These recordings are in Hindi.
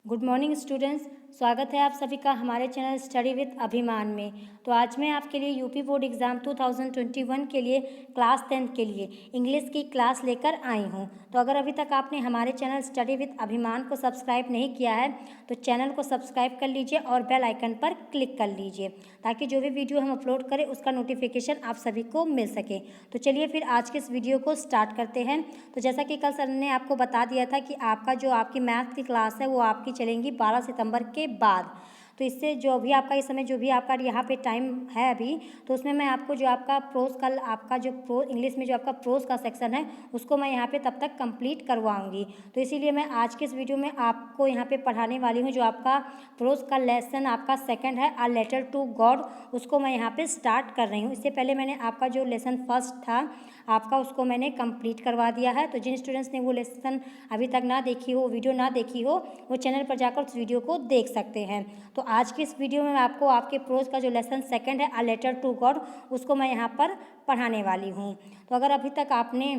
Good morning students. स्वागत है आप सभी का हमारे चैनल स्टडी विद अभिमान में। तो आज मैं आपके लिए यूपी बोर्ड एग्ज़ाम 2021 के लिए क्लास 10 के लिए इंग्लिश की क्लास लेकर आई हूं। तो अगर अभी तक आपने हमारे चैनल स्टडी विद अभिमान को सब्सक्राइब नहीं किया है तो चैनल को सब्सक्राइब कर लीजिए और बेल आइकन पर क्लिक कर लीजिए ताकि जो भी वीडियो हम अपलोड करें उसका नोटिफिकेशन आप सभी को मिल सके। तो चलिए फिर आज के इस वीडियो को स्टार्ट करते हैं। तो जैसा कि कल सर ने आपको बता दिया था कि आपकी मैथ की क्लास है वो आपकी चलेंगी 12 सितंबर के बाद। तो इससे जो भी आपका इस समय जो भी आपका यहाँ पे टाइम है अभी, तो उसमें मैं आपको जो आपका प्रोज कल आपका जो प्रो इंग्लिश में जो आपका प्रोज का सेक्शन है उसको मैं यहाँ पे तब तक कंप्लीट करवाऊंगी। तो इसीलिए मैं आज के इस वीडियो में आपको यहाँ पे पढ़ाने वाली हूँ। जो आपका प्रोज का लेसन आपका सेकंड है अ लेटर टू गॉड, उसको मैं यहाँ पे स्टार्ट कर रही हूँ। इससे पहले मैंने आपका जो लेसन फर्स्ट था आपका उसको मैंने कंप्लीट करवा दिया है। तो जिन स्टूडेंट्स ने वो लेसन अभी तक ना देखी हो, वीडियो ना देखी हो, वो चैनल पर जाकर उस वीडियो को देख सकते हैं। तो आज की इस वीडियो में मैं आपको आपके प्रोज का जो लेसन सेकंड है अ लेटर टू गॉड उसको मैं यहाँ पर पढ़ाने वाली हूँ। तो अगर अभी तक आपने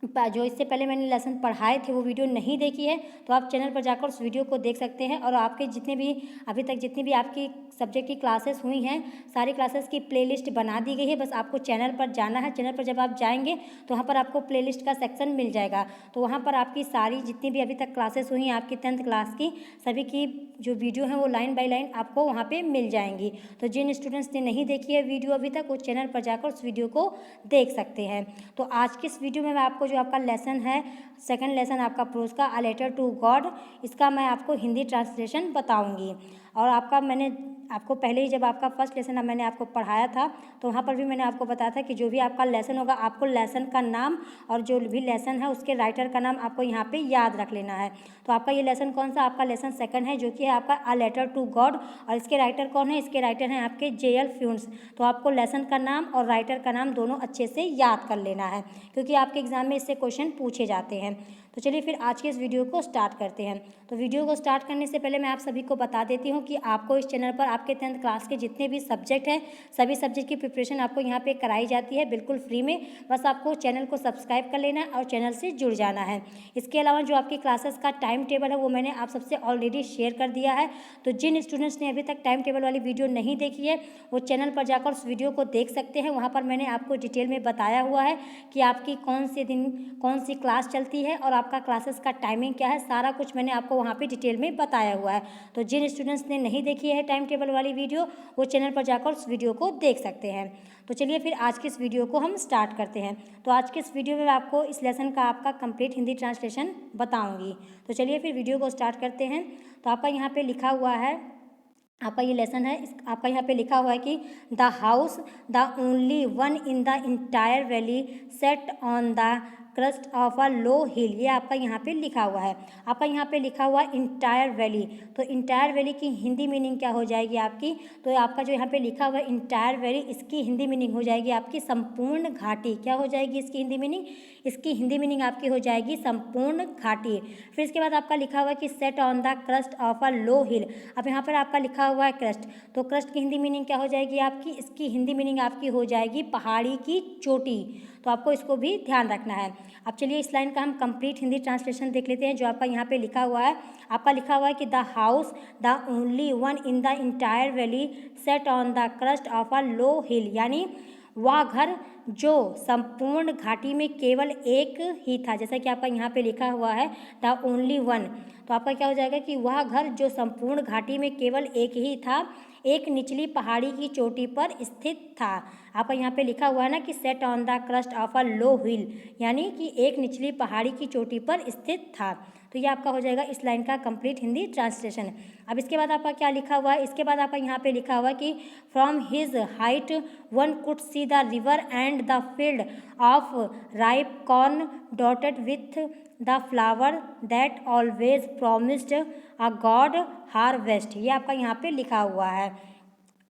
जो इससे पहले मैंने लेसन पढ़ाए थे वो वीडियो नहीं देखी है तो आप चैनल पर जाकर उस वीडियो को देख सकते हैं। और आपके जितने भी अभी तक जितनी भी आपकी सब्जेक्ट की क्लासेस हुई हैं सारी क्लासेस की प्लेलिस्ट बना दी गई है। बस आपको चैनल पर जाना है। चैनल पर जब आप जाएंगे तो वहाँ पर आपको प्लेलिस्ट का सेक्शन मिल जाएगा। तो वहाँ पर आपकी सारी जितनी भी अभी तक क्लासेस हुई हैं आपकी 10th क्लास की सभी की जो वीडियो है वो लाइन बाय लाइन आपको वहाँ पे मिल जाएंगी। तो जिन स्टूडेंट्स ने नहीं देखी है वीडियो अभी तक वो चैनल पर जाकर उस वीडियो को देख सकते हैं। तो आज की इस वीडियो में मैं आपको जो आपका लेसन है सेकंड लेसन आपका प्रोज का अ लेटर टू गॉड, इसका मैं आपको हिंदी ट्रांसलेशन बताऊंगी। और मैंने आपको पहले ही जब आपका फर्स्ट लेसन मैंने आपको पढ़ाया था तो वहाँ पर भी मैंने आपको बताया था कि जो भी आपका लेसन होगा आपको लेसन का नाम और जो भी लेसन है उसके राइटर का नाम आपको यहाँ पे याद रख लेना है। तो आपका ये लेसन कौन सा, आपका लेसन सेकंड है जो कि है आपका अ लेटर टू गॉड। और इसके राइटर कौन है, इसके राइटर हैं आपके J.L. फ्यून्स। तो आपको लेसन का नाम और राइटर का नाम दोनों अच्छे से याद कर लेना है क्योंकि आपके एग्जाम में इससे क्वेश्चन पूछे जाते हैं। तो चलिए फिर आज के इस वीडियो को स्टार्ट करते हैं। तो वीडियो को स्टार्ट करने से पहले मैं आप सभी को बता देती हूँ कि आपको इस चैनल पर आपके 10th क्लास के जितने भी सब्जेक्ट हैं सभी सब्जेक्ट की प्रिपरेशन आपको यहाँ पे कराई जाती है बिल्कुल फ्री में। बस आपको चैनल को सब्सक्राइब कर लेना है और चैनल से जुड़ जाना है। इसके अलावा जो आपकी क्लासेस का टाइम टेबल है वो मैंने आप सबसे ऑलरेडी शेयर कर दिया है। तो जिन स्टूडेंट्स ने अभी तक टाइम टेबल वाली वीडियो नहीं देखी है वो चैनल पर जाकर उस वीडियो को देख सकते हैं। वहाँ पर मैंने आपको डिटेल में बताया हुआ है कि आपकी कौन से दिन कौन सी क्लास चलती है और आपका क्लासेस का टाइमिंग क्या है, सारा कुछ मैंने आपको वहाँ पे डिटेल में बताया हुआ है। तो जिन स्टूडेंट्स ने नहीं देखी है टाइम टेबल वाली वीडियो वो चैनल पर जाकर उस वीडियो को देख सकते हैं। तो चलिए फिर आज की इस वीडियो को हम स्टार्ट करते हैं। तो आज के इस वीडियो में आपको इस लेसन का आपका कंप्लीट हिंदी ट्रांसलेशन बताऊंगी। तो चलिए फिर वीडियो को स्टार्ट करते हैं। तो आपका यहाँ पे लिखा हुआ है, आपका ये लेसन है, आपका यहाँ पे लिखा हुआ है कि the house the only one in the entire valley set on the crust of a low hill. ये आपका यहाँ पे लिखा हुआ है। आपका यहाँ पे लिखा हुआ है इंटायर वैली। तो इंटायर वैली की हिंदी मीनिंग क्या हो जाएगी आपकी, तो आपका जो यहाँ पे लिखा हुआ है इंटायर वैली, इसकी हिंदी मीनिंग हो जाएगी आपकी संपूर्ण घाटी। क्या हो जाएगी इसकी हिंदी मीनिंग, इसकी हिंदी मीनिंग आपकी हो जाएगी संपूर्ण घाटी। फिर इसके बाद आपका लिखा हुआ है कि set on the crust of a low hill. अब यहाँ पर आपका लिखा हुआ है क्रस्ट, तो क्रस्ट की हिंदी मीनिंग क्या हो जाएगी आपकी, इसकी हिंदी मीनिंग आपकी हो जाएगी पहाड़ी की चोटी। तो आपको इसको भी ध्यान रखना है। अब चलिए इस लाइन का हम कंप्लीट हिंदी ट्रांसलेशन देख लेते हैं। जो आपका यहाँ पे लिखा हुआ है, आपका लिखा हुआ है कि the house the only one in the entire valley set on the crust of a low hill, यानी वह घर जो संपूर्ण घाटी में केवल एक ही था। जैसा कि आपका यहाँ पे लिखा हुआ है द ओनली वन, तो आपका क्या हो जाएगा कि वह घर जो संपूर्ण घाटी में केवल एक ही था, एक निचली पहाड़ी की चोटी पर स्थित था। आपका यहाँ पे लिखा हुआ है ना कि set on the crust of a low hill, यानी कि एक निचली पहाड़ी की चोटी पर स्थित था। तो ये आपका हो जाएगा इस लाइन का कंप्लीट हिंदी ट्रांसलेशन। अब इसके बाद आपका क्या लिखा हुआ है, इसके बाद आपका यहाँ पे लिखा हुआ है कि from his height one could see the river and the field of ripe corn dotted with the flower that always promised a God harvest. ये आपका यहाँ पे लिखा हुआ है।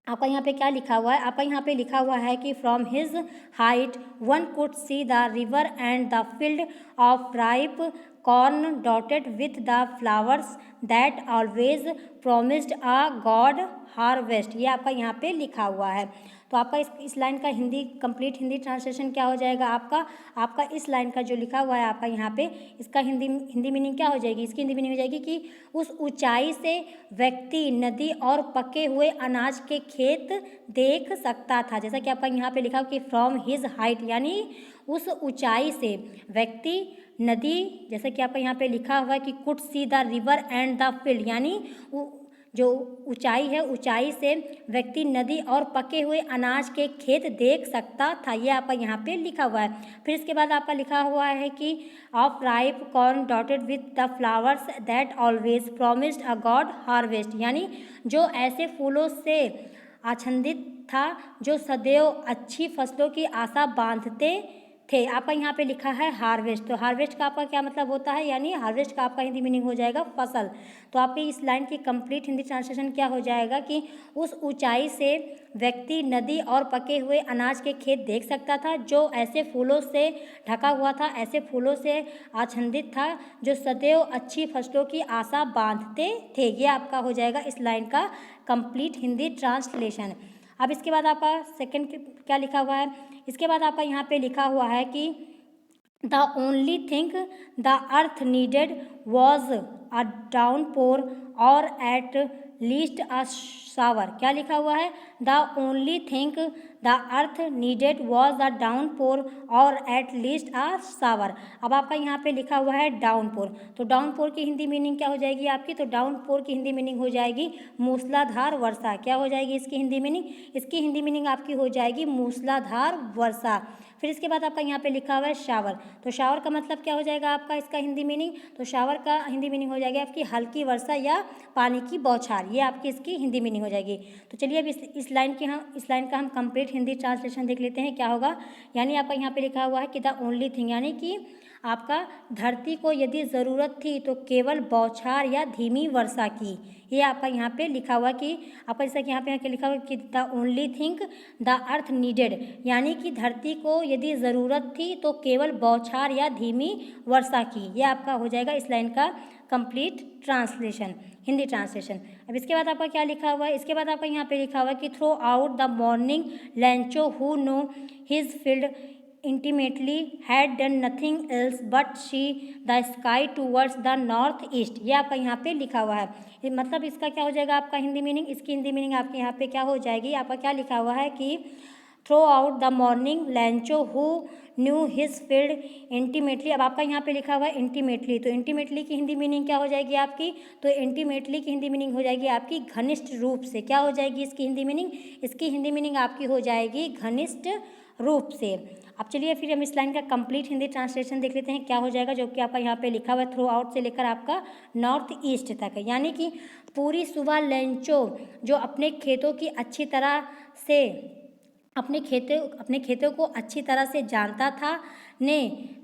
आपका यहाँ पे क्या लिखा हुआ है, आपका यहाँ पे लिखा हुआ है कि from his height one could see the river and the field of ripe corn dotted with the flowers that always promised a God harvest. ये आपका यहाँ पे लिखा हुआ है। तो आपका इस लाइन का हिंदी कंप्लीट हिंदी ट्रांसलेशन क्या हो जाएगा आपका इस लाइन का जो लिखा हुआ है आपका यहाँ पे, इसका हिंदी मीनिंग क्या हो जाएगी? इसकी हिंदी मीनिंग हो जाएगी कि उस ऊंचाई से व्यक्ति नदी और पके हुए अनाज के खेत देख सकता था। जैसा कि आपका यहाँ पे लिखा हो कि फ्रॉम हिज हाइट, यानी उस ऊंचाई से व्यक्ति नदी, जैसे कि आपका यहाँ पे लिखा हुआ है कि could see the river and the field, यानी जो ऊंचाई है ऊंचाई से व्यक्ति नदी और पके हुए अनाज के खेत देख सकता था। ये आपका यहाँ पे लिखा हुआ है। फिर इसके बाद आपका लिखा हुआ है कि of ripe corn dotted with the flowers that always promised a God harvest, यानी जो ऐसे फूलों से आच्छादित था जो सदैव अच्छी फसलों की आशा बांधते थे। आपका यहाँ पे लिखा है हार्वेस्ट। तो हार्वेस्ट का आपका क्या मतलब होता है? यानी हार्वेस्ट का आपका हिंदी मीनिंग हो जाएगा फसल। तो आपकी इस लाइन की कंप्लीट हिंदी ट्रांसलेशन क्या हो जाएगा कि उस ऊंचाई से व्यक्ति नदी और पके हुए अनाज के खेत देख सकता था जो ऐसे फूलों से ढका हुआ था, ऐसे फूलों से आच्छादित था जो सदैव अच्छी फसलों की आशा बांधते थे। ये आपका हो जाएगा इस लाइन का कंप्लीट हिंदी ट्रांसलेशन। अब इसके बाद आपका सेकंड क्या लिखा हुआ है? इसके बाद आपका यहाँ पे लिखा हुआ है कि the only thing the earth needed was a downpour और एट लीस्ट अ शावर। क्या लिखा हुआ है? The only thing the earth needed was a downpour और एट लीस्ट अ शावर। अब आपका यहाँ पे लिखा हुआ है डाउनपोर। तो डाउनपोर की हिंदी मीनिंग क्या हो जाएगी आपकी? तो डाउनपोर की हिंदी मीनिंग हो जाएगी मूसलाधार वर्षा। क्या हो जाएगी इसकी हिंदी मीनिंग? इसकी हिंदी मीनिंग आपकी हो जाएगी मूसलाधार वर्षा। फिर इसके बाद आपका यहाँ पे लिखा हुआ है शावर। तो शावर का मतलब क्या हो जाएगा आपका इसका हिंदी मीनिंग? तो शावर का हिंदी मीनिंग हो जाएगी आपकी हल्की वर्षा या पानी की बौछार। ये आपकी इसकी हिंदी मीनिंग हो जाएगी। तो चलिए अब इस लाइन का हम कंप्लीट हिंदी ट्रांसलेशन देख लेते हैं क्या होगा। यानी आपका यहाँ पे लिखा हुआ है कि द ओनली थिंग, यानी कि आपका धरती को यदि ज़रूरत थी तो केवल बौछार या धीमी वर्षा की। ये आपका यहाँ पे लिखा हुआ कि आपका जैसा कि यहाँ पे लिखा हुआ कि the only thing the earth needed, यानी कि धरती को यदि ज़रूरत थी तो केवल बौछार या धीमी वर्षा की। ये आपका हो जाएगा इस लाइन का कंप्लीट ट्रांसलेशन हिंदी ट्रांसलेशन। अब इसके बाद आपका क्या लिखा हुआ है? इसके बाद आपका यहाँ पे लिखा हुआ है कि through out the morning Lencho who know his field intimately had done nothing else but see the sky towards the north east। ये आपका यहाँ पे लिखा हुआ है। मतलब इसका क्या हो जाएगा आपका हिंदी मीनिंग? इसकी हिंदी मीनिंग आपके यहाँ पे क्या हो जाएगी? आपका क्या लिखा हुआ है कि throughout the morning Lencho who knew his field intimately. अब आपका यहाँ पे लिखा हुआ है इंटीमेटली। तो इंटीमेटली की हिंदी मीनिंग क्या हो जाएगी आपकी? तो इंटीमेटली की हिंदी मीनिंग हो जाएगी आपकी घनिष्ठ रूप से। क्या हो जाएगी इसकी हिंदी मीनिंग? इसकी हिंदी मीनिंग आपकी हो जाएगी घनिष्ठ रूप से। अब चलिए फिर हम इस लाइन का कंप्लीट हिंदी ट्रांसलेशन देख लेते हैं क्या हो जाएगा, जो कि आपका यहाँ पे लिखा हुआ है थ्रू आउट से लेकर आपका नॉर्थ ईस्ट तक है। यानी कि पूरी सुबह लैंचो जो अपने खेतों की अच्छी तरह से अपने खेतों को अच्छी तरह से जानता था ने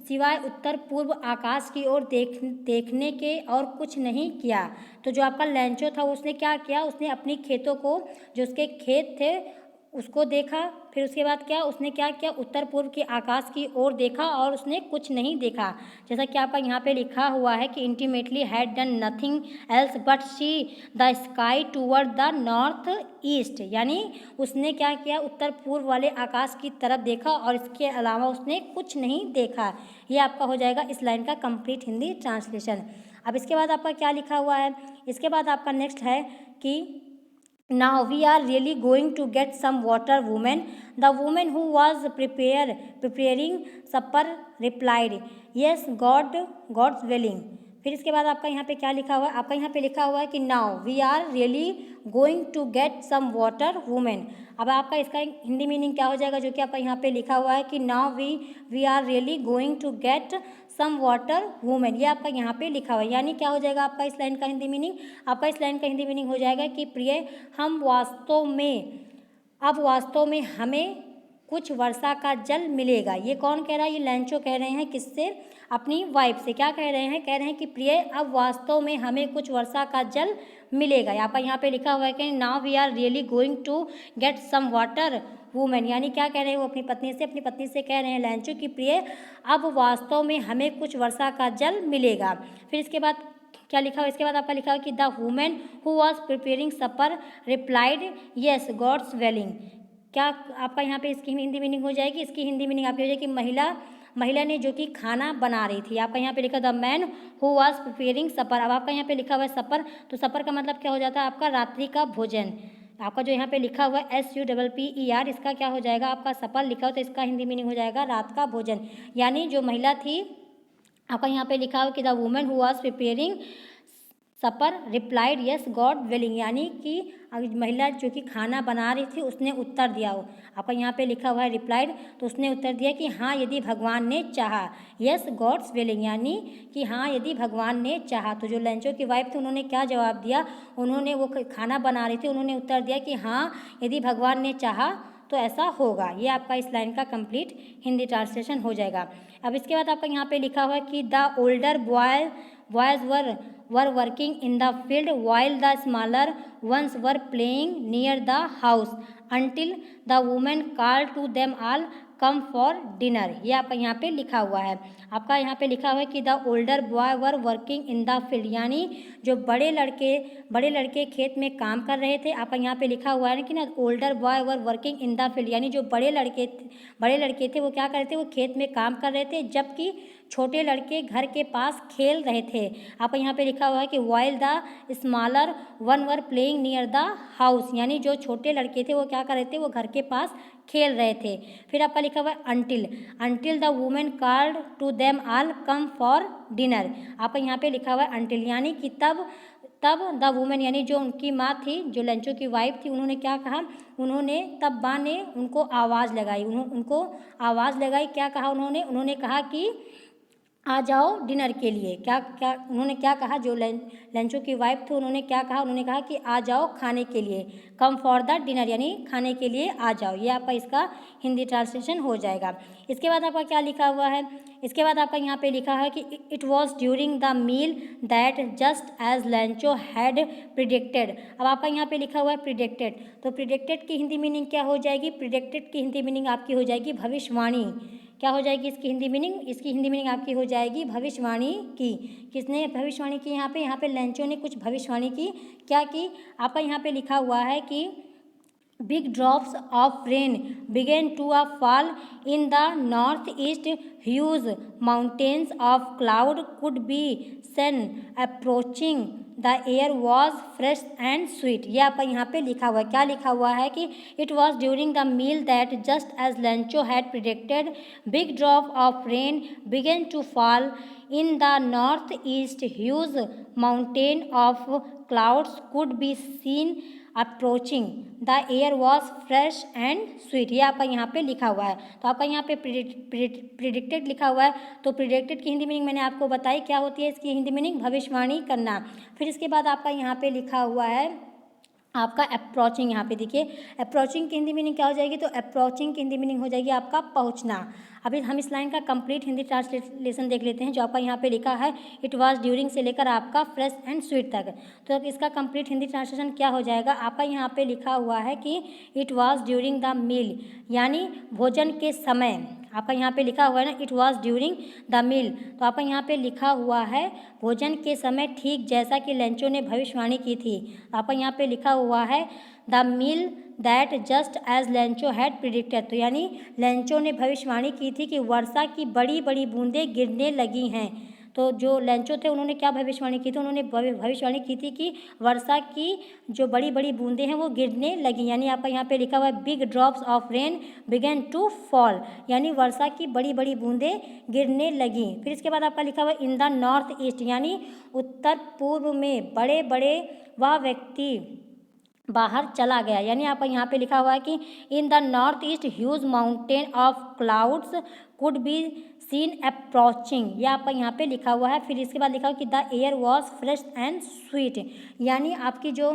सिवाय उत्तर पूर्व आकाश की ओर देखने के और कुछ नहीं किया। तो जो आपका लैंचो था उसने क्या किया? उसने अपनी खेतों को, जो उसके खेत थे उसको देखा। फिर उसके बाद क्या उसने क्या किया? उत्तर पूर्व के आकाश की ओर देखा और उसने कुछ नहीं देखा। जैसा कि आपका यहाँ पे लिखा हुआ है कि intimately had done nothing else but see the sky toward the north east, यानी उसने क्या किया? उत्तर पूर्व वाले आकाश की तरफ देखा और इसके अलावा उसने कुछ नहीं देखा। ये आपका हो जाएगा इस लाइन का कंप्लीट हिंदी ट्रांसलेशन। अब इसके बाद आपका क्या लिखा हुआ है? इसके बाद आपका नेक्स्ट है कि now we are really going to get some water, woman. The woman who was preparing supper replied, yes, God's willing। फिर इसके बाद आपका यहाँ पे क्या लिखा हुआ है? आपका यहाँ पे लिखा हुआ है कि now we are really going to get some water, woman। अब आपका इसका हिंदी मीनिंग क्या हो जाएगा, जो कि आपका यहाँ पे लिखा हुआ है कि now we are really going to get some water woman. ये आपका यहाँ पे लिखा हुआ है। यानी क्या हो जाएगा आपका इस लाइन का हिंदी मीनिंग? आपका इस लाइन का हिंदी मीनिंग हो जाएगा कि प्रिय, हम वास्तव में हमें कुछ वर्षा का जल मिलेगा। ये कौन कह रहा है? ये लेंचो कह रहे हैं। किससे? अपनी वाइफ से। क्या कह रहे हैं? कह रहे हैं कि प्रिय अब वास्तव में हमें कुछ वर्षा का जल मिलेगा। यहाँ पे लिखा हुआ है कि now we are really going to get some water woman, यानी क्या कह रहे हैं वो अपनी पत्नी से कह रहे हैं लेंचो कि प्रिय अब वास्तव में हमें कुछ वर्षा का जल मिलेगा। फिर इसके बाद क्या लिखा हुआ? इसके बाद आपका लिखा हुआ कि the women who was preparing supper replied yes God's willing. क्या आपका यहाँ पे इसकी हिंदी मीनिंग हो जाएगी? इसकी हिंदी मीनिंग आपकी हो जाएगी महिला ने जो कि खाना बना रही थी। आपका यहाँ पे लिखा the man who was preparing supper. अब आपका यहाँ पे लिखा हुआ है सपर, तो सपर का मतलब क्या हो जाता है? आपका रात्रि का भोजन। आपका जो यहाँ पे लिखा हुआ है SUPPER, इसका क्या हो जाएगा? आपका सपर लिखा हो तो इसका हिंदी मीनिंग हो जाएगा रात का भोजन। यानी जो महिला थी, आपका यहाँ पे लिखा हुआ कि the women who was preparing supper replied yes God willing, यानी कि महिला जो कि खाना बना रही थी उसने उत्तर दिया हो। आपका यहाँ पे लिखा हुआ है रिप्लाइड, तो उसने उत्तर दिया कि हाँ यदि भगवान ने चाहा। यस गॉड्स विलिंग, यानी कि हाँ यदि भगवान ने चाहा। तो जो लेंचो की वाइफ थी उन्होंने क्या जवाब दिया? उन्होंने वो खाना बना रही थी, उन्होंने उत्तर दिया कि हाँ यदि भगवान ने चाहा तो ऐसा होगा। ये आपका इस लाइन का कंप्लीट हिंदी ट्रांसलेशन हो जाएगा। अब इसके बाद आपका यहाँ पे लिखा हुआ है कि the older boys were working in the field while the smaller ones were playing near the house until the woman called to them all come for dinner। ये आपका यहाँ पे लिखा हुआ है। आपका यहाँ पे लिखा हुआ है कि the older boy were working in the field, यानी जो बड़े लड़के खेत में काम कर रहे थे। आपका यहाँ पे लिखा हुआ है कि ना older boy were working in the field, यानी जो बड़े लड़के थे वो क्या कर रहे थे? वो खेत में काम कर रहे थे, जबकि छोटे लड़के घर के पास खेल रहे थे। आपका यहाँ पे लिखा हुआ है कि while the smaller one were playing near the house, यानी जो छोटे लड़के थे वो क्या कर रहे थे? वो घर के पास खेल रहे थे। फिर आपका लिखा हुआ है until the woman called to them all come for dinner। आपका यहाँ पे लिखा हुआ है until, यानी कि तब द वुमेन, यानी जो उनकी माँ थी, जो लेंचो की वाइफ थी, उन्होंने क्या कहा? तब माँ ने उनको आवाज़ लगाई। उनको आवाज़ लगाई। क्या कहा उन्होंने कहा कि आ जाओ डिनर के लिए। उन्होंने क्या कहा? जो लेंचो की वाइफ थी उन्होंने क्या कहा? उन्होंने कहा कि आ जाओ खाने के लिए। कम फॉर द डिनर, यानी खाने के लिए आ जाओ। ये आपका इसका हिंदी ट्रांसलेशन हो जाएगा। इसके बाद आपका क्या लिखा हुआ है? इसके बाद आपका यहाँ पे लिखा है कि it was during the meal that just as Lencho had predicted. अब आपका यहाँ पे लिखा हुआ है प्रिडिक्टेड, तो प्रिडिक्टेड की हिंदी मीनिंग क्या हो जाएगी? प्रिडिक्टेड की हिंदी मीनिंग आपकी हो जाएगी भविष्यवाणी। क्या हो जाएगी इसकी हिंदी मीनिंग? इसकी हिंदी मीनिंग आपकी हो जाएगी भविष्यवाणी की। किसने भविष्यवाणी की? यहाँ पे लेंचो ने कुछ भविष्यवाणी की। क्या की? आपका यहाँ पे लिखा हुआ है कि big drops of rain began to fall in the northeast, huge mountains of cloud could be seen approaching, the air was fresh and sweet। ये आपका यहाँ पे लिखा हुआ है। क्या लिखा हुआ है कि it was during the meal that just as Lancho had predicted, big drop of rain began to fall in the northeast, huge mountain of clouds could be seen approaching, the air was fresh and sweet. ये आपका यहाँ पे लिखा हुआ है। तो आपका यहाँ पे प्रिडिक्टेड लिखा हुआ है, तो प्रिडिक्टेड की हिंदी मीनिंग मैंने आपको बताई क्या होती है। इसकी हिंदी मीनिंग भविष्यवाणी करना। फिर इसके बाद आपका यहाँ पे लिखा हुआ है आपका अप्रोचिंग। यहाँ पे देखिए अप्रोचिंग की हिंदी मीनिंग क्या हो जाएगी? तो अप्रोचिंग की हिंदी मीनिंग हो जाएगी आपका पहुँचना। अभी हम इस लाइन का कंप्लीट हिंदी ट्रांसलेशन देख लेते हैं। जो आपका यहाँ पे लिखा है इट वाज ड्यूरिंग से लेकर आपका फ्रेश एंड स्वीट तक, तो इसका कंप्लीट हिंदी ट्रांसलेशन क्या हो जाएगा? आपका यहाँ पे लिखा हुआ है कि it was during the meal, यानी भोजन के समय। आपका यहाँ पे लिखा हुआ है ना it was during the meal, तो आपका यहाँ पे लिखा हुआ है भोजन के समय, ठीक जैसा कि लेंचो ने भविष्यवाणी की थी। आपका यहाँ पे लिखा हुआ है the meal that just as Lencho had predicted, तो यानी लेंचो ने भविष्यवाणी की थी कि वर्षा की बड़ी बड़ी बूंदें गिरने लगी हैं। तो जो लेंचो थे उन्होंने क्या भविष्यवाणी की थी? उन्होंने भविष्यवाणी की थी कि वर्षा की जो बड़ी बड़ी बूंदें हैं वो गिरने लगी। यानी आपका यहाँ पे लिखा हुआ है big drops of rain began to fall, यानी वर्षा की बड़ी बड़ी बूंदें गिरने लगी। फिर इसके बाद आपका लिखा हुआ है इन द नॉर्थ ईस्ट, यानी उत्तर पूर्व में बड़े बड़े वह व्यक्ति बाहर चला गया। यानी आपका यहाँ पे लिखा हुआ है कि in the north east huge mountain of clouds could be seen approaching. ये आपका यहाँ पे लिखा हुआ है। फिर इसके बाद लिखा हुआ कि the air was fresh and sweet, यानी आपकी जो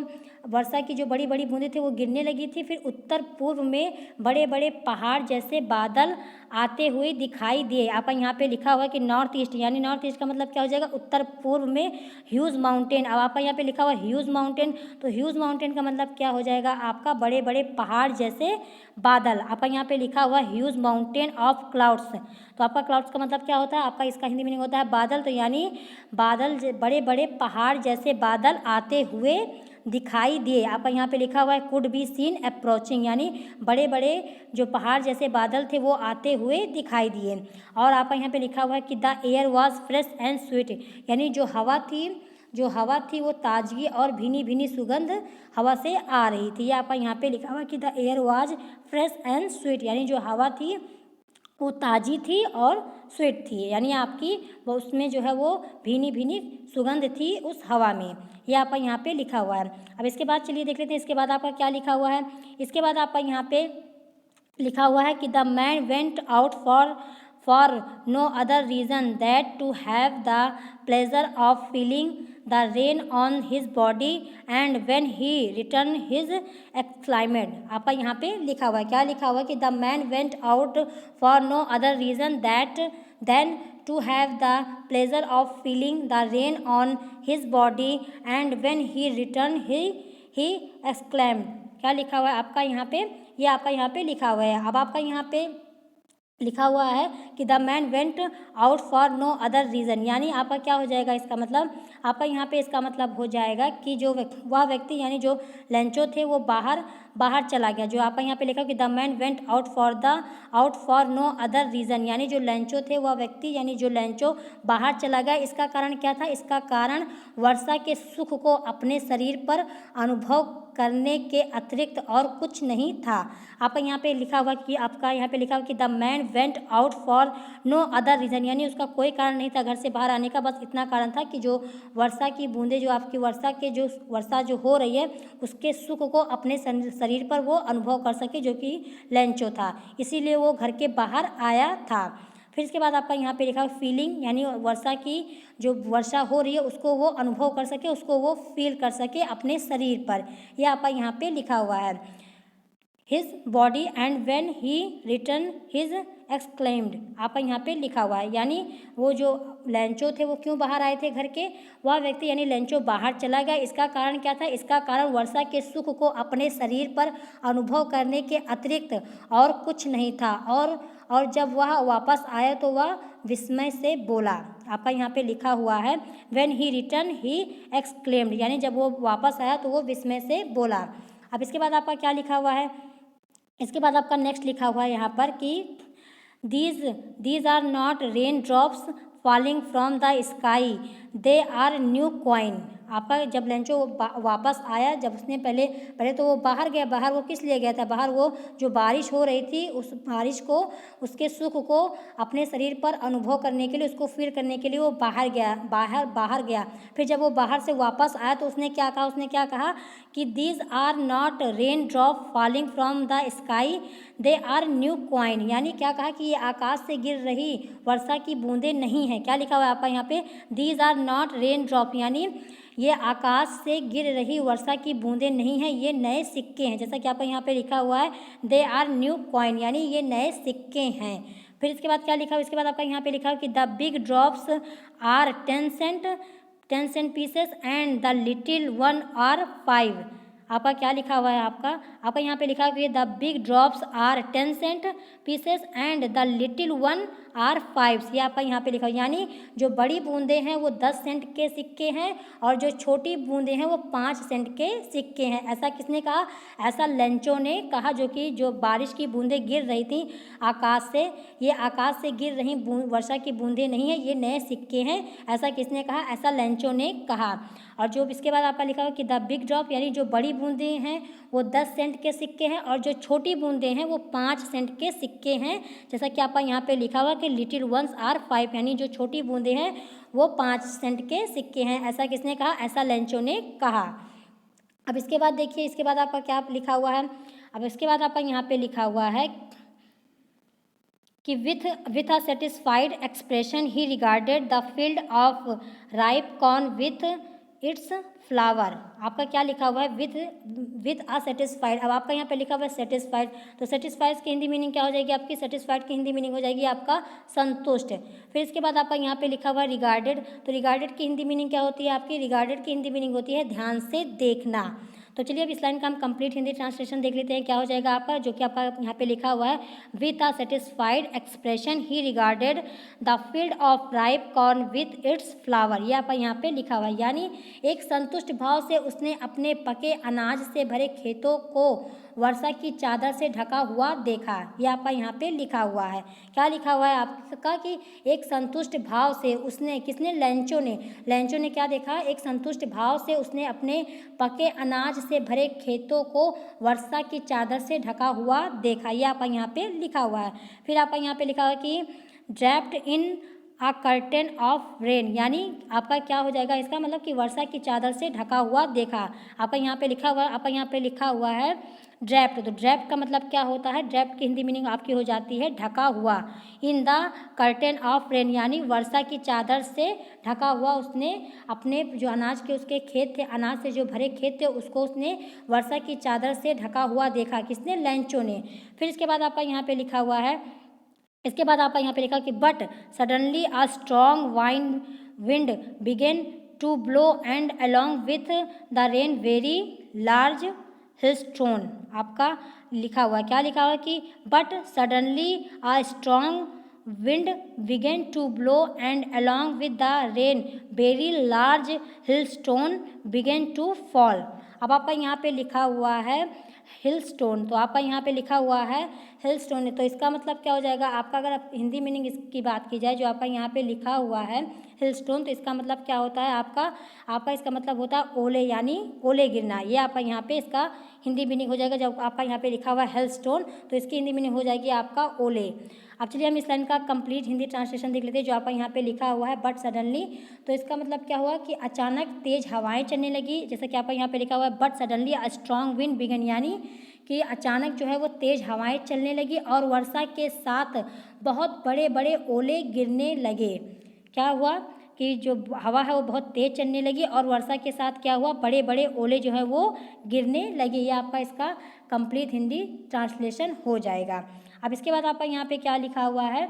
वर्षा की जो बड़ी बड़ी बूंदें थी वो गिरने लगी थी। फिर उत्तर पूर्व में बड़े बड़े पहाड़ जैसे बादल आते हुए दिखाई दिए। आप यहाँ पे लिखा हुआ है कि नॉर्थ ईस्ट, यानी नॉर्थ ईस्ट का मतलब क्या हो जाएगा, उत्तर पूर्व में ह्यूज माउंटेन। अब आप यहाँ पे लिखा हुआ है ह्यूज माउंटेन, तो ह्यूज माउंटेन का मतलब क्या हो जाएगा आपका, बड़े बड़े पहाड़ जैसे बादल। आप यहाँ पे लिखा हुआ है ह्यूज माउंटेन ऑफ क्लाउड्स, तो आपका क्लाउड्स का मतलब क्या होता है, आपका इसका हिंदी मीनिंग होता है बादल। तो यानी बादल, बड़े बड़े पहाड़ जैसे बादल आते हुए दिखाई दिए। आपका यहाँ पे लिखा हुआ है कुड बी सीन अप्रोचिंग, यानी बड़े बड़े जो पहाड़ जैसे बादल थे वो आते हुए दिखाई दिए। और आपका यहाँ पे लिखा हुआ है कि the air was fresh and sweet, यानी जो हवा थी वो ताजगी और भीनी भीनी सुगंध हवा से आ रही थी। ये आपका यहाँ पे लिखा हुआ है कि the air was fresh and sweet, यानी जो हवा थी वो ताज़ी थी और स्वीट थी, यानी आपकी वो उसमें जो है वो भीनी भीनी सुगंध थी उस हवा में। ये आपका यहाँ पे लिखा हुआ है। अब इसके बाद चलिए देख लेते हैं इसके बाद आपका क्या लिखा हुआ है। इसके बाद आपका यहाँ पे लिखा हुआ है कि the man went out for no other reason that to have the pleasure of feeling the rain on his body and when he return his exclaimed. आपका यहाँ पे लिखा हुआ है, क्या लिखा हुआ है कि the man went out for no other reason than to have the pleasure of feeling the rain on his body and when he return he exclaimed. क्या लिखा हुआ है आपका यहाँ पे, ये आपका यहाँ पे लिखा हुआ है। अब आपका यहाँ पे लिखा हुआ है कि the man went out for no other reason, यानी आपका क्या हो जाएगा इसका मतलब, आपका यहाँ पे इसका मतलब हो जाएगा कि जो वह व्यक्ति यानी जो लेंचो थे वो बाहर चला गया। जो आपका यहाँ पे लिखा कि the man went out for no other reason, यानी जो लेंचो थे वह व्यक्ति यानी जो लेंचो बाहर चला गया। इसका कारण क्या था, इसका कारण वर्षा के सुख को अपने शरीर पर अनुभव करने के अतिरिक्त और कुछ नहीं था। आपका यहाँ पे लिखा हुआ कि आपका यहाँ पे लिखा हुआ कि the man went out for no other reason, यानी उसका कोई कारण नहीं था घर से बाहर आने का, बस इतना कारण था कि जो वर्षा की बूंदें, जो आपकी वर्षा जो हो रही है उसके सुख को अपने शरीर पर वो अनुभव कर सके, जो कि लेंचो था, इसीलिए वो घर के बाहर आया था। फिर इसके बाद आपका यहाँ पे लिखा फीलिंग, यानी वर्षा की जो वर्षा हो रही है उसको वो अनुभव कर सके, उसको वो फील कर सके अपने शरीर पर। यह आपका यहाँ पे लिखा हुआ है his body and when he return his exclaimed. आपका यहाँ पे लिखा हुआ है, यानी वो जो लेंचो थे वो क्यों बाहर आए थे घर के, वह व्यक्ति यानी लेंचो बाहर चला गया। इसका कारण क्या था, इसका कारण वर्षा के सुख को अपने शरीर पर अनुभव करने के अतिरिक्त और कुछ नहीं था। और जब वह वापस आया तो वह विस्मय से बोला। आपका यहाँ पे लिखा हुआ है when he return he exclaimed, यानी जब वो वापस आया तो वो विस्मय से बोला। अब इसके बाद आपका क्या लिखा हुआ है, इसके बाद आपका नेक्स्ट लिखा हुआ है यहाँ पर कि these are not rain drops falling from the sky, they are new coin. आपका जब लेंचो वापस आया, जब उसने पहले तो वो बाहर गया, बाहर वो किस लिए गया था, बाहर वो जो बारिश हो रही थी उस बारिश को, उसके सुख को अपने शरीर पर अनुभव करने के लिए, उसको फील करने के लिए वो बाहर गया। फिर जब वो बाहर से वापस आया तो उसने क्या कहा कि these are not rain drop falling from the sky, they are new coin, यानी क्या कहा कि ये आकाश से गिर रही वर्षा की बूंदें नहीं हैं। क्या लिखा हुआ है आपका यहाँ पे, these are not rain drop, यानी ये आकाश से गिर रही वर्षा की बूंदें नहीं हैं, ये नए सिक्के हैं। जैसा कि आपका यहाँ पे लिखा हुआ है दे आर न्यू कॉइन, यानी ये नए सिक्के हैं। फिर इसके बाद क्या लिखा हुआ, इसके बाद आपका यहाँ पे लिखा हुआ कि the big drops are 10 cent pieces and the little one are 5। आपका क्या लिखा हुआ है, आपका यहाँ पे लिखा हुआ है the big drops are 10 cent pieces and the little one are 5। ये आपका यहाँ पे लिखा हुआ है, यानी जो बड़ी बूंदें हैं वो 10 सेंट के सिक्के हैं और जो छोटी बूंदें हैं वो 5 सेंट के सिक्के हैं। ऐसा किसने कहा, ऐसा लेंचो ने कहा, जो बारिश की बूंदें गिर रही थी आकाश से, ये आकाश से गिर रही वर्षा की बूंदें नहीं है, ये नए सिक्के हैं। ऐसा किसने कहा, ऐसा लेंचो ने कहा। और जो इसके बाद आपका लिखा हुआ कि द बिग ड्रॉप, यानी जो बड़ी बूंदें हैं वो 10 सेंट के सिक्के हैं और जो छोटी बूंदें हैं वो 5 सेंट के सिक्के हैं। जैसा कि आपका यहाँ पे लिखा हुआ कि लिटिल वंस आर 5, यानी जो छोटी बूंदें हैं वो 5 सेंट के सिक्के हैं। ऐसा किसने कहा, ऐसा लेंचो ने कहा। अब इसके बाद देखिए, इसके बाद आपका क्या लिखा हुआ है। अब इसके बाद आपका यहाँ पे लिखा हुआ है कि with a satisfied expression he regarded the field of ripe corn with its flower. आपका क्या लिखा हुआ है, विथ अ सेटिस्फाइड। अब आपका यहाँ पे लिखा हुआ है सेटिस्फाइड, तो सेटिस्फाइड की हिंदी मीनिंग क्या हो जाएगी आपकी, सेटिस्फाइड की हिंदी मीनिंग हो जाएगी आपका संतुष्ट। फिर इसके बाद आपका यहाँ पे लिखा हुआ है रिगार्डेड, तो रिगार्डेड की हिंदी मीनिंग क्या होती है आपकी, रिगार्डेड की हिंदी मीनिंग होती है ध्यान से देखना। तो चलिए अब इस लाइन का हम कंप्लीट हिंदी ट्रांसलेशन देख लेते हैं, क्या हो जाएगा आपका, जो कि आपका यहाँ पे लिखा हुआ है, with a satisfied expression he regarded the field of ripe corn with its flower. ये आपका यहाँ पे लिखा हुआ है, यानी एक संतुष्ट भाव से उसने अपने पके अनाज से भरे खेतों को वर्षा की चादर से ढका हुआ देखा। ये आपका यहाँ पे लिखा हुआ है, क्या लिखा हुआ है आपका कि एक संतुष्ट भाव से उसने, किसने, लेंचो ने क्या देखा, एक संतुष्ट भाव से उसने अपने पके अनाज से भरे खेतों को वर्षा की चादर से ढका हुआ देखा। ये आपका यहाँ पे लिखा हुआ है। फिर आपका यहाँ पे लिखा हुआ है कि draped in a curtain of rain, यानी आपका क्या हो जाएगा इसका मतलब कि वर्षा की चादर से ढका हुआ देखा। आपका यहाँ पे लिखा हुआ है, आपका यहाँ पे लिखा हुआ है ड्रैप्ड, तो ड्रैप्ड का मतलब क्या होता है, ड्रैप्ड की हिंदी मीनिंग आपकी हो जाती है ढका हुआ। In the curtain of rain, यानी वर्षा की चादर से ढका हुआ उसने अपने जो अनाज के उसके खेत थे, अनाज से जो भरे खेत थे, उसको उसने वर्षा की चादर से ढका हुआ देखा, किसने, लेंचो ने। फिर इसके बाद आपका यहाँ पे लिखा हुआ है, इसके बाद आपका यहाँ पे लिखा कि but suddenly a strong wind began to blow and along with the rain very large hailstone. आपका लिखा हुआ है, क्या लिखा हुआ है कि but suddenly a strong wind began to blow and along with the rain very large hailstone began to fall. अब आपका यहाँ पे लिखा हुआ है हिल स्टोन, तो आपका यहाँ पे लिखा हुआ है हिल स्टोन, तो इसका मतलब क्या हो जाएगा आपका, अगर आप हिंदी मीनिंग इसकी बात की जाए, जो आपका यहाँ पे लिखा हुआ है हिल स्टोन, तो इसका मतलब क्या होता है आपका इसका मतलब होता है ओले, यानी ओले गिरना। ये आपका यहाँ पे इसका हिंदी मीनिंग हो जाएगा। जब आपका यहाँ पे लिखा हुआ है हिल स्टोन, तो इसकी हिंदी मीनिंग हो जाएगी आपका ओले। अब चलिए हम इस लाइन का कंप्लीट हिंदी ट्रांसलेशन देख लेते हैं, जो आपका यहाँ पे लिखा हुआ है बट सडनली, तो इसका मतलब क्या हुआ कि अचानक तेज हवाएं चलने लगी, जैसे कि आपका यहाँ पे लिखा हुआ है but suddenly a strong wind began, यानी कि अचानक जो है वो तेज हवाएं चलने लगी और वर्षा के साथ बहुत बड़े बड़े ओले गिरने लगे। क्या हुआ कि जो हवा है वो बहुत तेज चलने लगी और वर्षा के साथ क्या हुआ, बड़े बड़े ओले जो है वो गिरने लगे। ये आपका इसका कंप्लीट हिंदी ट्रांसलेशन हो जाएगा। अब इसके बाद आपका यहाँ पे क्या लिखा हुआ है,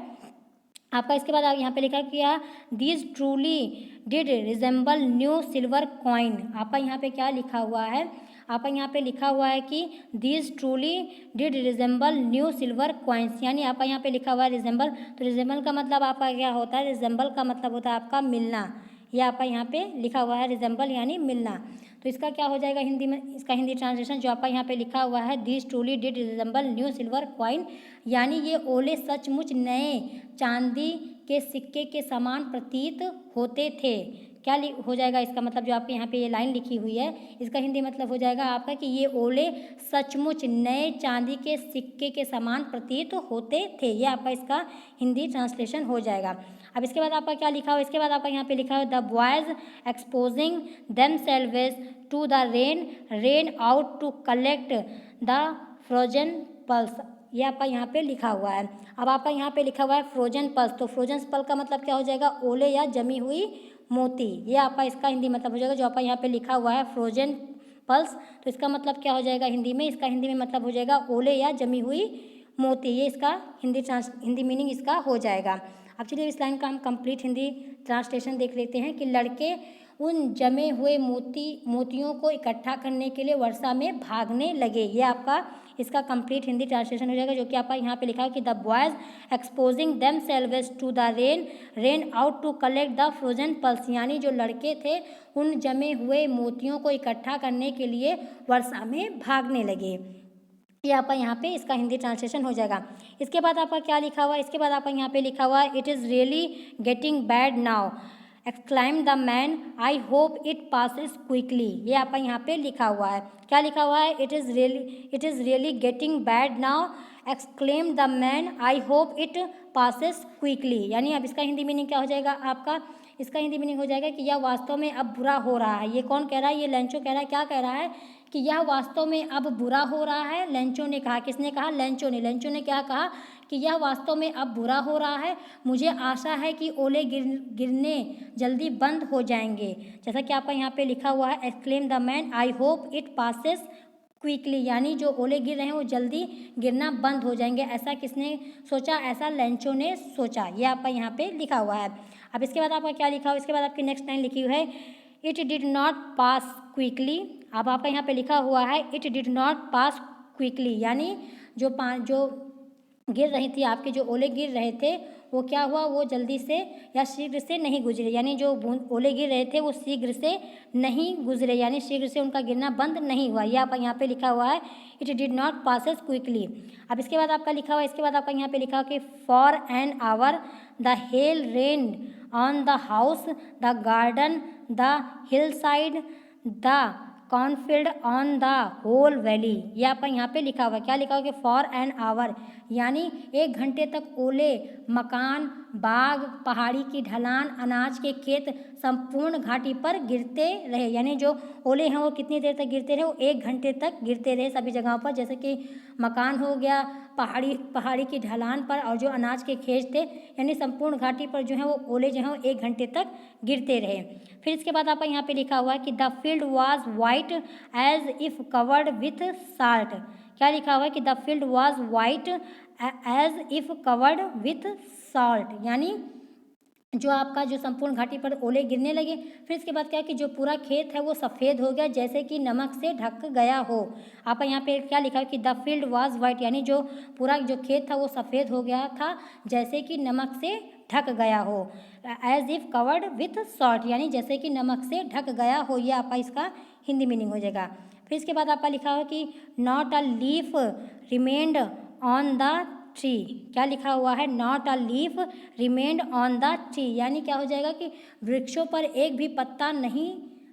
आपका इसके बाद यहाँ पे लिखा किया these truly did resemble new silver coin. आपका यहाँ पे क्या लिखा हुआ है, आपका यहाँ पे लिखा हुआ है कि these truly did resemble new silver coins, यानी आपका यहाँ पे लिखा हुआ है रिजेंबल, तो रिजेंबल का मतलब आपका क्या होता है, रिजेंबल का मतलब होता है आपका मिलना। यह आपका यहाँ पे लिखा हुआ है रिजेंबल यानी मिलना, तो इसका क्या हो जाएगा हिंदी में, इसका हिंदी ट्रांसलेशन जो आपका यहाँ पे लिखा हुआ है these truly did resemble new silver coin, यानी ये ओले सचमुच नए चांदी के सिक्के के समान प्रतीत होते थे। क्या हो जाएगा इसका मतलब, जो आपके यहाँ पे ये लाइन लिखी हुई है, इसका हिंदी मतलब हो जाएगा आपका कि ये ओले सचमुच नए चांदी के सिक्के के समान प्रतीत होते थे। ये आपका इसका हिंदी ट्रांसलेशन हो जाएगा। अब इसके बाद आपका क्या लिखा हुआ, इसके बाद आपका यहाँ पे लिखा हुआ the boys exposing themselves to the rain out to collect the frozen pearls. ये आपका यहाँ पे लिखा हुआ है। अब आपका यहाँ पे लिखा हुआ है फ्रोजन पल्स, तो फ्रोजन पल्स का मतलब क्या हो जाएगा, ओले या जमी हुई मोती। ये आपका इसका हिंदी मतलब हो जाएगा, जो आपका यहाँ पे लिखा हुआ है फ्रोजन पल्स, तो इसका मतलब क्या हो जाएगा हिंदी में, इसका हिंदी में मतलब हो जाएगा ओले या जमी हुई मोती। ये इसका हिंदी मीनिंग इसका हो जाएगा। अब चलिए इस लाइन का हम कंप्लीट हिंदी ट्रांसलेशन देख लेते हैं कि लड़के उन जमे हुए मोतियों को इकट्ठा करने के लिए वर्षा में भागने लगे। ये आपका इसका कंप्लीट हिंदी ट्रांसलेशन हो जाएगा, जो कि आपका यहाँ पे लिखा है कि the boys exposing themselves to the rain out to collect the frozen pearls, यानी जो लड़के थे उन जमे हुए मोतियों को इकट्ठा करने के लिए वर्षा में भागने लगे। ये आपका यहाँ पे इसका हिंदी ट्रांसलेशन हो जाएगा। इसके बाद आपका क्या लिखा हुआ है, इसके बाद आपका यहाँ पे लिखा हुआ है it is really getting bad now exclaim the man I hope it passes quickly. ये आपका यहाँ पे लिखा हुआ है, क्या लिखा हुआ है, it is really getting bad now exclaim the man I hope it passes quickly, यानी अब इसका हिंदी मीनिंग क्या हो जाएगा आपका इसका हिंदी मीनिंग हो जाएगा कि यह वास्तव में अब बुरा हो रहा है। ये कौन कह रहा है? ये लेंचो कह रहा है। क्या कह रहा है? कि यह वास्तव में अब बुरा हो रहा है। लेंचो ने कहा। किसने कहा? लेंचो ने। लेंचो ने क्या कहा? कि यह वास्तव में अब बुरा हो रहा है। मुझे आशा है कि ओले गिरने जल्दी बंद हो जाएंगे। जैसा कि आपका यहाँ पे लिखा हुआ है, exclaim the man, I hope it passes quickly, यानी जो ओले गिर रहे हैं वो जल्दी गिरना बंद हो जाएंगे। ऐसा किसने सोचा? ऐसा लेंचो ने सोचा। ये आपका यहाँ पे लिखा हुआ है। अब इसके बाद आपका क्या लिखा हुआ? इसके बाद आपकी नेक्स्ट लाइन लिखी हुई है, it did not pass quickly. अब आपका यहाँ पे लिखा हुआ है, it did not pass quickly, यानी जो गिर रही थी, आपके जो ओले गिर रहे थे वो क्या हुआ? वो जल्दी से या शीघ्र से नहीं गुजरे, यानी जो ओले गिर रहे थे वो शीघ्र से नहीं गुजरे, यानी शीघ्र से उनका गिरना बंद नहीं हुआ। यह आपका यहाँ पे लिखा हुआ है, it did not passes quickly. अब इसके बाद आपका लिखा हुआ है, इसके बाद आपका यहाँ पे लिखा हुआ कि for an hour the hail rain on the house, the garden, the hillside, the cornfield, on the whole valley. ये आपका यहाँ पे लिखा हुआ है। क्या लिखा हुआ? कि फॉर एन आवर, यानी 1 घंटे तक ओले मकान, बाग, पहाड़ी की ढलान, अनाज के खेत, संपूर्ण घाटी पर गिरते रहे। यानी जो ओले हैं वो कितनी देर तक गिरते रहे? वो 1 घंटे तक गिरते रहे सभी जगहों पर, जैसे कि मकान हो गया, पहाड़ी की ढलान पर, और जो अनाज के खेत थे, यानी संपूर्ण घाटी पर जो है वो ओले जो हैं वो 1 घंटे तक गिरते रहे। फिर इसके बाद आपका यहाँ पे लिखा हुआ है कि the field was white as if covered with salt. क्या लिखा हुआ है? कि the field was white as if covered with salt, यानी जो आपका जो संपूर्ण घाटी पर ओले गिरने लगे। फिर इसके बाद क्या कि जो पूरा खेत है वो सफ़ेद हो गया जैसे कि नमक से ढक गया हो। आप यहाँ पे क्या लिखा है? कि द फील्ड वाज वाइट, यानी जो पूरा जो खेत था वो सफ़ेद हो गया था जैसे कि नमक से ढक गया हो। As if covered with salt, यानी जैसे कि नमक से ढक गया हो। ये आपका इसका हिंदी मीनिंग हो जाएगा। फिर इसके बाद आपका लिखा हुआ कि not a leaf remained on the tree. क्या लिखा हुआ है? Not a leaf remained on the tree, यानी क्या हो जाएगा कि वृक्षों पर एक भी पत्ता नहीं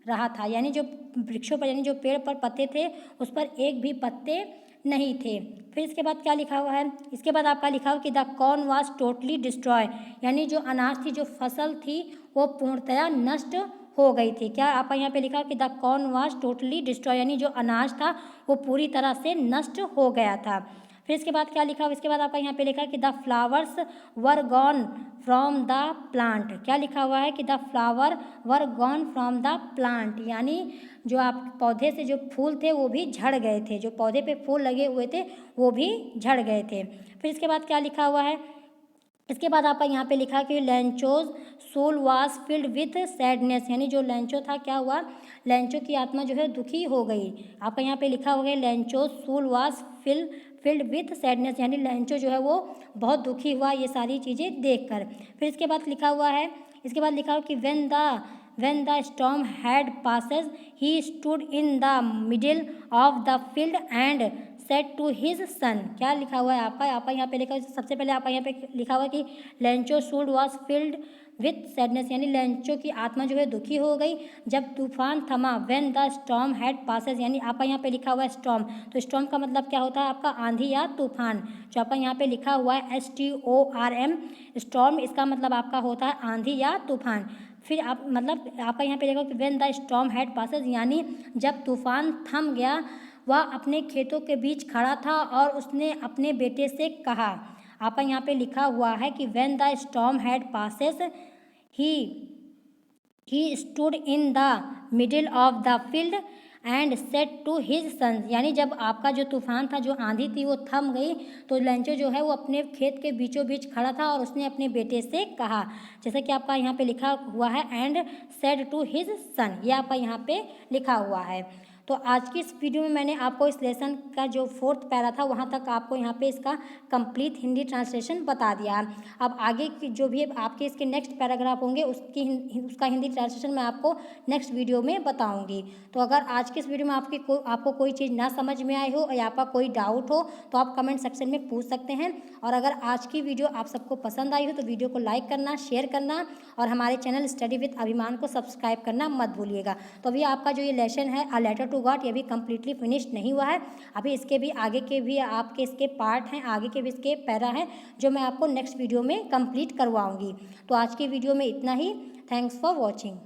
रहा था, यानी जो वृक्षों पर, यानी जो पेड़ पर पत्ते थे उस पर एक भी पत्ते नहीं थे। फिर इसके बाद क्या लिखा हुआ है? इसके बाद आपका लिखा हुआ कि the corn was totally destroy, यानी जो अनाज थी, जो फसल थी वो पूर्णतया नष्ट हो गई थी। क्या आपका यहाँ पे लिखा कि the corn was totally destroy, यानी जो अनाज था वो पूरी तरह से नष्ट हो गया था। फिर इसके बाद क्या लिखा हुआ? इसके बाद आपका यहाँ पे लिखा कि the flowers were gone from the plant. क्या लिखा हुआ है? कि the flower were gone from the plant, यानी जो आप पौधे से जो फूल थे वो भी झड़ गए थे, जो पौधे पे फूल लगे हुए थे वो भी झड़ गए थे। फिर इसके बाद क्या लिखा हुआ है? इसके बाद आपका यहाँ पे लिखा कि Lencho's soul was filled with sadness, यानी जो लेंचो था क्या हुआ? लेंचो की आत्मा जो है दुखी हो गई। आपका यहाँ पे लिखा हुआ है Lencho soul was filled with sadness, यानी लेंचो जो है वो बहुत दुखी हुआ ये सारी चीज़ें देखकर। फिर इसके बाद लिखा हुआ है, इसके बाद लिखा हुआ कि when the storm had passes, he stood in the middle of the field and said to his son। क्या लिखा हुआ है आपका यहाँ पे लिखा, सबसे पहले आपका यहाँ पे लिखा हुआ है कि Lencho sued was filled with sadness, यानी लेंचो की आत्मा जो है दुखी हो गई जब तूफान थमा। When the storm had passes, यानी आपका यहाँ पे लिखा हुआ है स्टॉर्म, तो स्टॉर्म का मतलब क्या होता है आपका? आंधी या तूफान। जो आपका यहाँ पे लिखा हुआ है STORM स्टॉर्म, इसका मतलब आपका होता है आंधी या तूफान। फिर आप मतलब आपका यहाँ पे देखो कि when the storm had passes, यानी जब तूफान थम गया, वह अपने खेतों के बीच खड़ा था और उसने अपने बेटे से कहा। आपका यहाँ पे लिखा हुआ है कि when the storm had passes he stood in the middle of the field and said to his son, यानी जब आपका जो तूफान था, जो आंधी थी वो थम गई तो लेंचो जो है वो अपने खेत के बीचों बीच खड़ा था और उसने अपने बेटे से कहा, जैसे कि आपका यहाँ पे लिखा हुआ है and said to his son. ये आपका यहाँ पे लिखा हुआ है। तो आज की इस वीडियो में मैंने आपको इस लेसन का जो 4th पैरा था वहाँ तक आपको यहाँ पे इसका कंप्लीट हिंदी ट्रांसलेशन बता दिया। अब आगे की जो भी आपके इसके नेक्स्ट पैराग्राफ होंगे उसका हिंदी ट्रांसलेशन मैं आपको नेक्स्ट वीडियो में बताऊँगी। तो अगर आज की इस वीडियो में आपको कोई चीज़ ना समझ में आई हो या आपका कोई डाउट हो तो आप कमेंट सेक्शन में पूछ सकते हैं। और अगर आज की वीडियो आप सबको पसंद आई हो तो वीडियो को लाइक करना, शेयर करना और हमारे चैनल स्टडी विद अभिमान को सब्सक्राइब करना मत भूलिएगा। तो अभी आपका जो ये लेसन है अ लेटर टू गॉड, ये भी कम्प्लीटली फिनिश नहीं हुआ है। अभी इसके भी आगे के भी आपके इसके पार्ट हैं, आगे के भी इसके पैरा हैं जो मैं आपको नेक्स्ट वीडियो में कंप्लीट करवाऊंगी। तो आज की वीडियो में इतना ही। Thanks for watching.